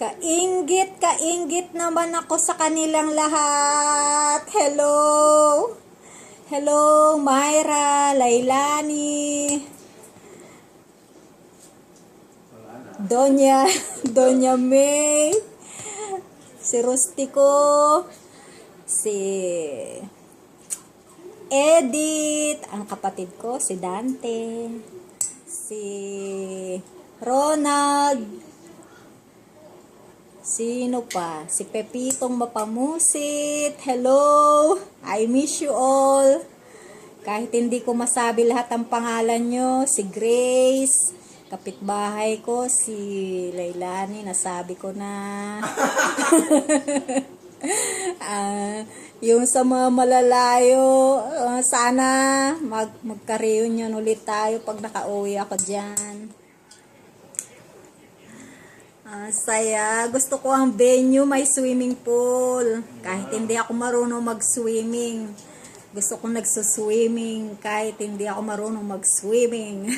Kainggit naman ako sa kanilang lahat. Hello. Hello, Myra, Lailani, Donya May, si Rustico, si Edith, ang kapatid ko, si Dante, si Ronald, sino pa? Si Pepitong Mapamusit. Hello! I miss you all. Kahit hindi ko masabi lahat ang pangalan nyo. Si Grace. Kapitbahay ko. Si Lailani. Nasabi ko na. Yung sa mga malalayo, sana magka-reunion ulit tayo pag nakauwi ako dyan. Saya. Gusto ko ang venue may swimming pool. Kahit hindi ako marunong mag-swimming. Gusto ko nagsuswimming kahit hindi ako marunong mag-swimming.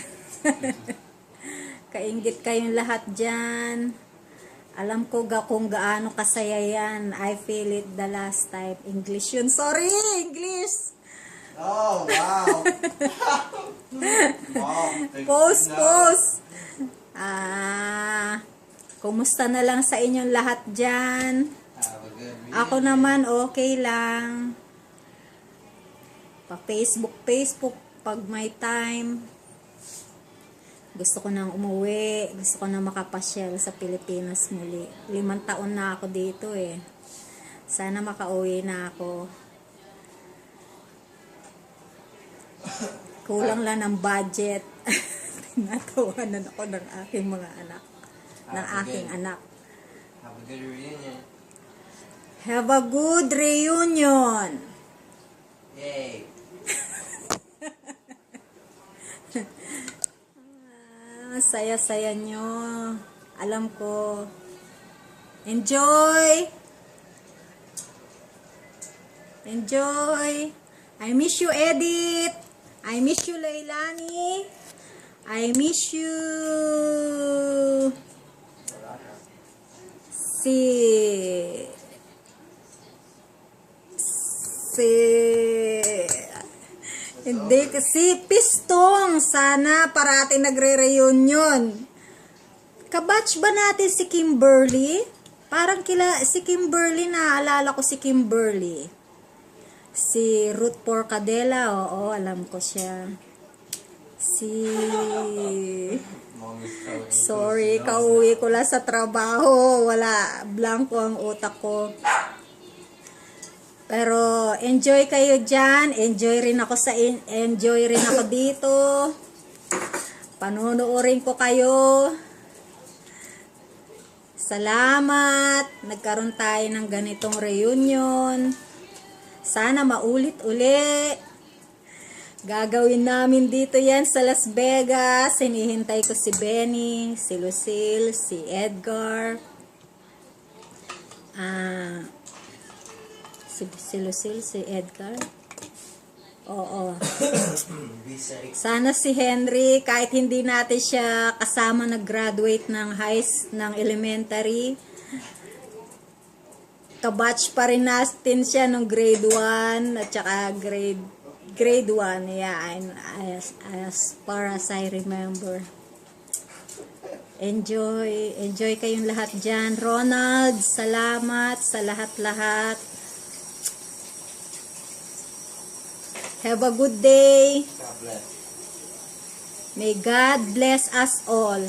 Kainggit kayong lahat dyan. Alam ko kung gaano kasaya yan. I feel it the last time. English yun. Sorry! English! Oh, wow! Wow. Post! Kumusta na lang sa inyong lahat dyan? Ako naman okay lang. Pa-Facebook pag may time. Gusto ko nang umuwi. Gusto ko nang makapasyal sa Pilipinas muli. 5 taon na ako dito eh. Sana makauwi na ako. Kulang lang ng budget. Tinatawanan ako ng aking mga anak. Ng aking anak. Have a good reunion. Have a good reunion. Yay. Saya-saya nyo. Alam ko. Enjoy. Enjoy. I miss you, Edith. I miss you, Lailani. I miss you. Si Pistong, sana parati nagre-reunion. Kabatch ba natin si Kimberly? Parang si Kimberly, naalala ko si Kimberly. Si Ruth Porcadela, oo, alam ko siya. Sorry, kauwi ko lang sa trabaho. Wala, blanco ang utak ko. Pero enjoy kayo dyan. Enjoy rin ako dito. Panunuorin ko kayo. Salamat. Nagkaroon tayo ng ganitong reunion. Sana maulit-uli. Gagawin namin dito yan sa Las Vegas. Hinihintay ko si Benny, si Lucille, si Edgar. Si Lucille, si Edgar. Oo. Sana si Henry, kahit hindi natin siya kasama nag-graduate ng ng elementary, kabatch pa rin natin siya ng grade 1 at saka grade 1, yeah, as far as I remember. Enjoy kayong lahat dyan. Ronald, salamat sa lahat-lahat. Have a good day. God bless. May God bless us all.